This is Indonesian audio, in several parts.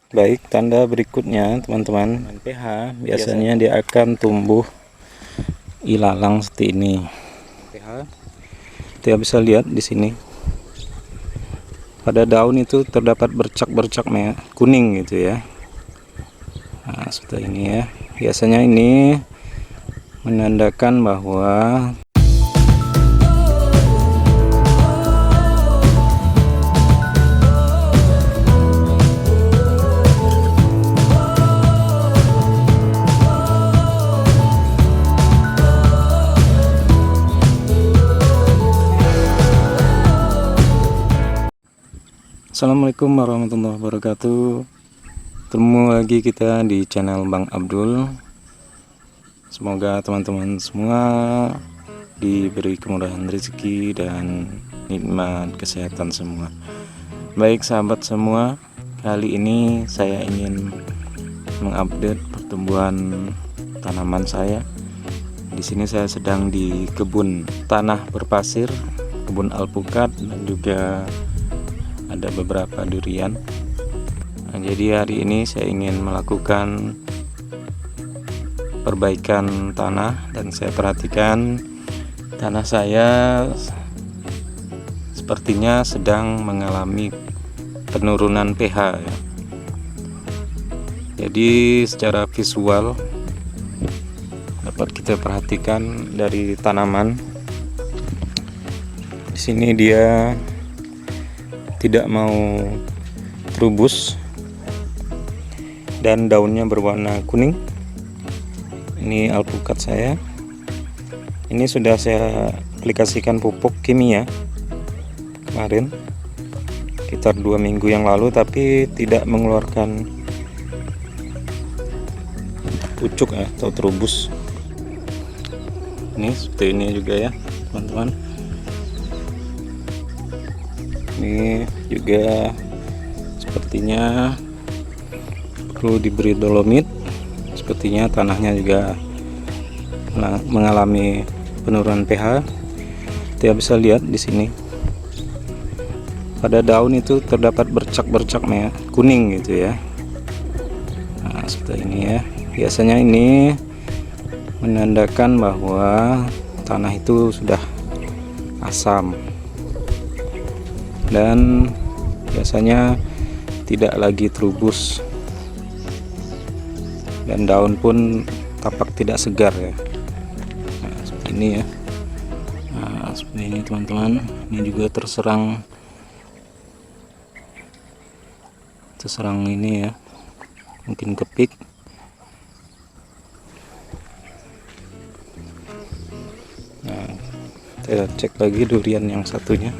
Baik, tanda berikutnya teman-teman, pH biasanya dia akan tumbuh ilalang seperti ini. pH kita bisa lihat di sini. Pada daun itu terdapat bercak-bercak kuning gitu ya. Nah, seperti ini ya. Biasanya ini menandakan bahwa Assalamualaikum warahmatullahi wabarakatuh. Ketemu lagi kita di channel Bang Abdul. Semoga teman-teman semua diberi kemudahan rezeki dan nikmat kesehatan semua. Baik sahabat semua, kali ini saya ingin mengupdate pertumbuhan tanaman saya. Di sini saya sedang di kebun tanah berpasir, kebun alpukat, dan juga ada beberapa durian. Nah, jadi hari ini saya ingin melakukan perbaikan tanah dan saya perhatikan tanah saya sepertinya sedang mengalami penurunan pH ya. Jadi secara visual dapat kita perhatikan dari tanaman. Di sini dia tidak mau terubus dan daunnya berwarna kuning. Ini alpukat saya. Ini sudah saya aplikasikan pupuk kimia kemarin sekitar 2 minggu yang lalu, tapi tidak mengeluarkan pucuk atau terubus. Ini seperti ini juga ya teman-teman. Ini juga sepertinya perlu diberi dolomit. Sepertinya tanahnya juga mengalami penurunan pH. Kita bisa lihat di sini. Pada daun itu terdapat bercak-bercak kuning gitu ya. Nah, seperti ini ya. Biasanya ini menandakan bahwa tanah itu sudah asam dan biasanya tidak lagi terubus dan daun pun tampak tidak segar ya. Nah, seperti ini ya. Nah, seperti ini teman-teman. Ini juga terserang ini ya, mungkin kepik. Nah, kita cek lagi durian yang satunya.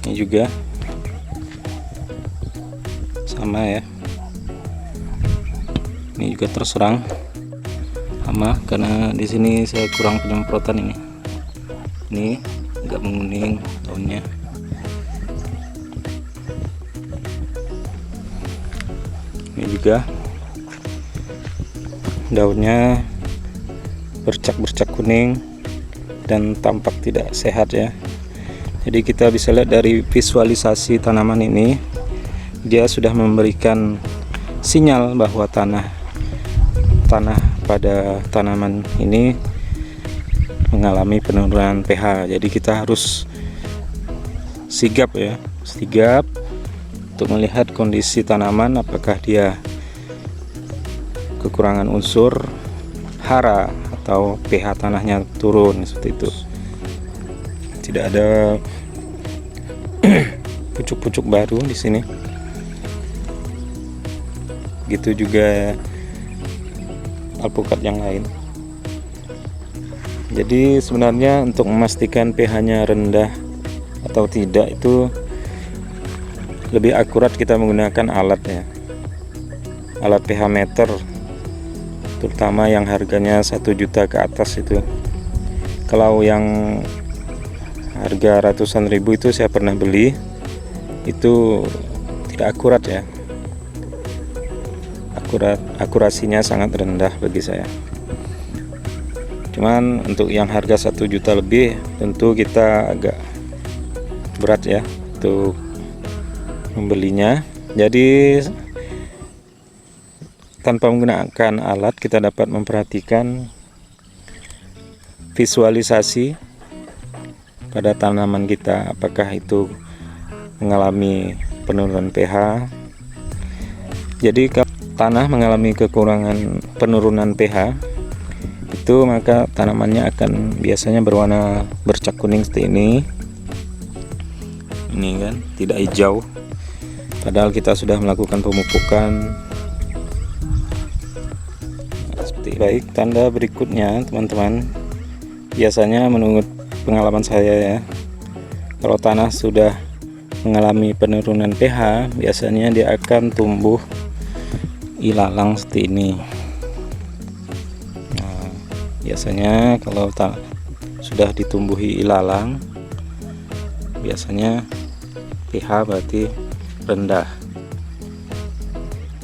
Ini juga sama ya. Ini juga terserang sama karena di sini saya kurang penyemprotan ini. Ini agak menguning daunnya. Ini juga daunnya bercak-bercak kuning dan tampak tidak sehat ya. Jadi kita bisa lihat dari visualisasi tanaman ini, dia sudah memberikan sinyal bahwa tanah pada tanaman ini mengalami penurunan pH. Jadi kita harus sigap untuk melihat kondisi tanaman, apakah dia kekurangan unsur hara atau pH tanahnya turun seperti itu. Tidak ada pucuk-pucuk baru di sini. Gitu juga alpukat yang lain. Jadi sebenarnya untuk memastikan pH-nya rendah atau tidak itu lebih akurat kita menggunakan alat ya. Alat pH meter, terutama yang harganya 1 juta ke atas itu. Kalau yang harga ratusan ribu itu saya pernah beli, itu tidak akurat ya. Akurasinya sangat rendah bagi saya. Cuman untuk yang harga 1 juta lebih tentu kita agak berat ya untuk membelinya. Jadi tanpa menggunakan alat kita dapat memperhatikan visualisasi pada tanaman kita, apakah itu mengalami penurunan pH. Jadi kalau tanah mengalami kekurangan penurunan pH itu, maka tanamannya akan biasanya berwarna bercak kuning seperti ini kan, tidak hijau, padahal kita sudah melakukan pemupukan. Seperti baik, tanda berikutnya teman-teman, biasanya menurut pengalaman saya ya, kalau tanah sudah mengalami penurunan pH, biasanya dia akan tumbuh ilalang seperti ini. Nah, biasanya kalau sudah ditumbuhi ilalang, biasanya pH berarti rendah.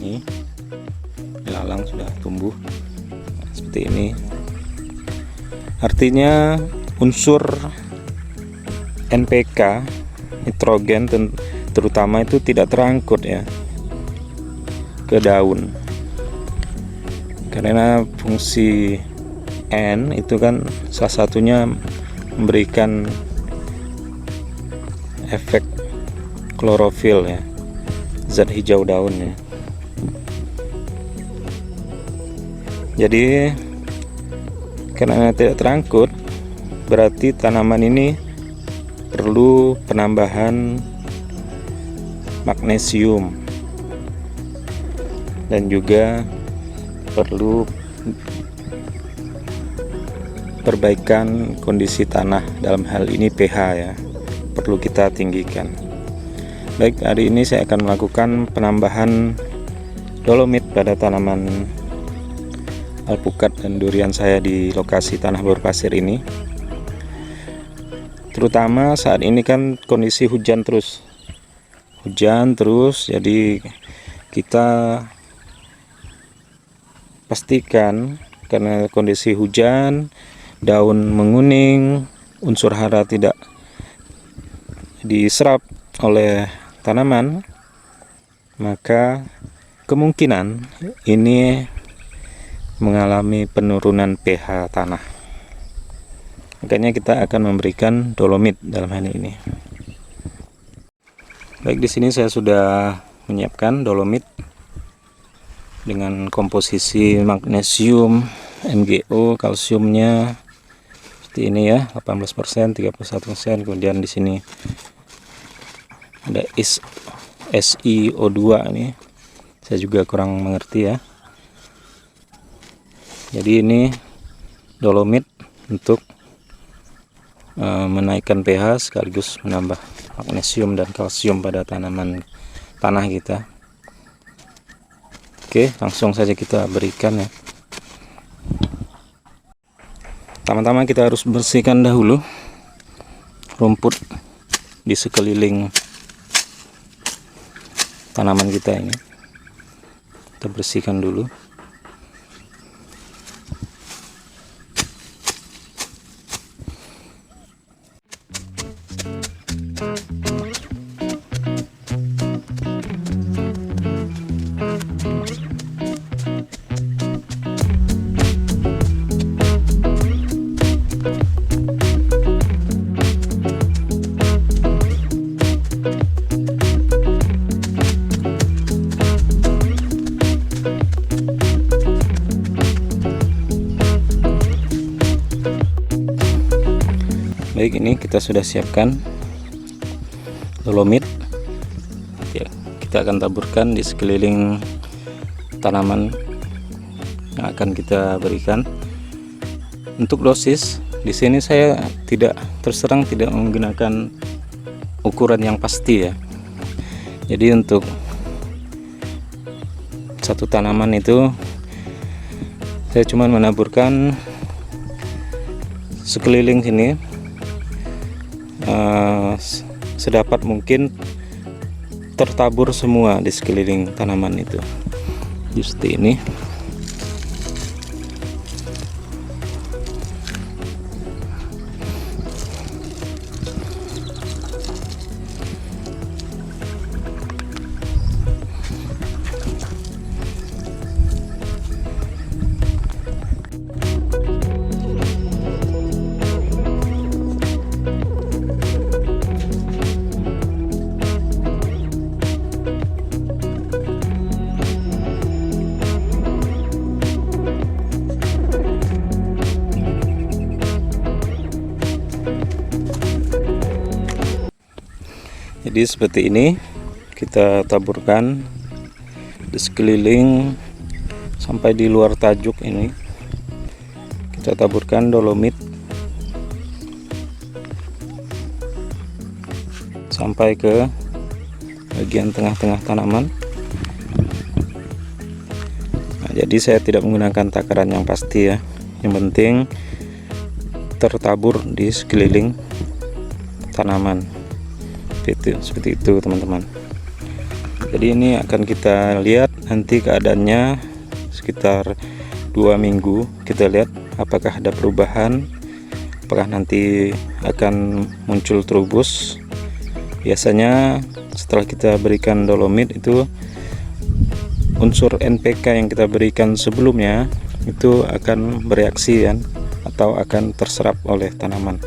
Ini ilalang sudah tumbuh seperti ini, artinya unsur NPK, nitrogen terutama itu tidak terangkut ya ke daun, karena fungsi N itu kan salah satunya memberikan efek klorofil ya, zat hijau daun ya. Jadi karena tidak terangkut, berarti tanaman ini perlu penambahan magnesium dan juga perlu perbaikan kondisi tanah, dalam hal ini pH ya, perlu kita tinggikan. Baik, hari ini saya akan melakukan penambahan dolomit pada tanaman alpukat dan durian saya di lokasi tanah berpasir ini. Terutama saat ini kan kondisi hujan terus, jadi kita pastikan karena kondisi hujan, daun menguning, unsur hara tidak diserap oleh tanaman, maka kemungkinan ini mengalami penurunan pH tanah. Makanya kita akan memberikan dolomit dalam hal ini. Baik, di sini saya sudah menyiapkan dolomit dengan komposisi magnesium, MgO, kalsiumnya seperti ini ya, 18%, 31%. Kemudian di sini ada SiO2 ini, saya juga kurang mengerti ya. Jadi ini dolomit untuk menaikkan pH sekaligus menambah magnesium dan kalsium pada tanaman tanah kita. Oke, langsung saja kita berikan ya. Pertama-tama kita harus bersihkan dahulu rumput di sekeliling tanaman kita ini. Kita bersihkan dulu. Baik, ini kita sudah siapkan dolomit ya, kita akan taburkan di sekeliling tanaman yang akan kita berikan. Untuk dosis di sini saya terus terang tidak menggunakan ukuran yang pasti ya. Jadi untuk satu tanaman itu saya cuma menaburkan sekeliling sini sedapat mungkin tertabur semua di sekeliling tanaman itu. Seperti ini. Jadi seperti ini kita taburkan di sekeliling sampai di luar tajuk ini. Kita taburkan dolomit sampai ke bagian tengah-tengah tanaman. Nah, jadi saya tidak menggunakan takaran yang pasti ya. Yang penting tertabur di sekeliling tanaman. Seperti itu teman-teman. Jadi ini akan kita lihat nanti keadaannya sekitar 2 minggu. Kita lihat apakah ada perubahan, apakah nanti akan muncul trubus. Biasanya setelah kita berikan dolomit itu unsur NPK yang kita berikan sebelumnya itu akan bereaksi kan, atau akan terserap oleh tanaman.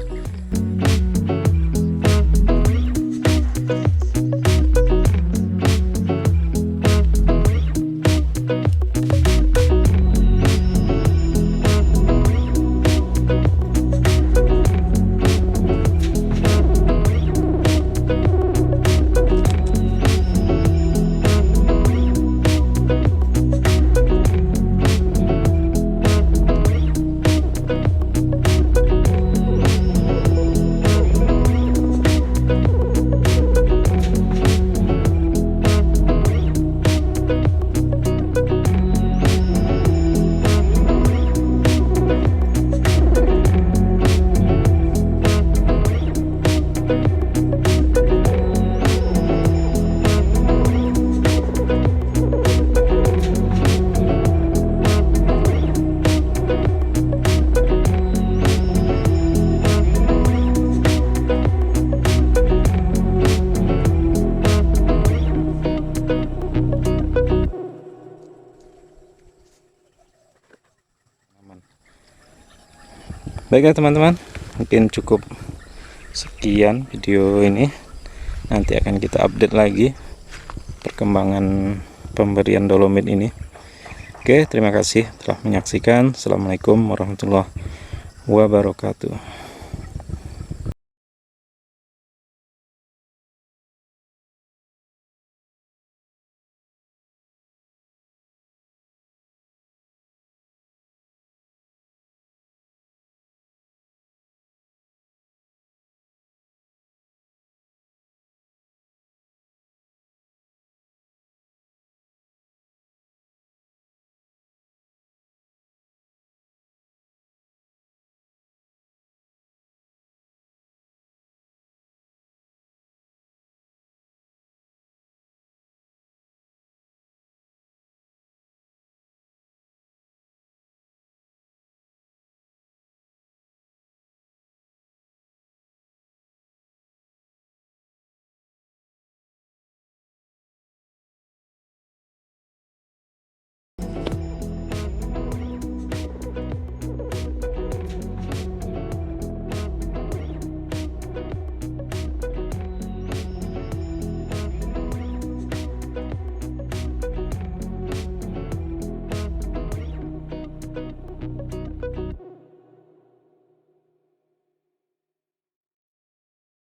Baiklah teman-teman, mungkin cukup sekian video ini. Nanti akan kita update lagi perkembangan pemberian dolomit ini. Oke, terima kasih telah menyaksikan. Assalamualaikum warahmatullahi wabarakatuh.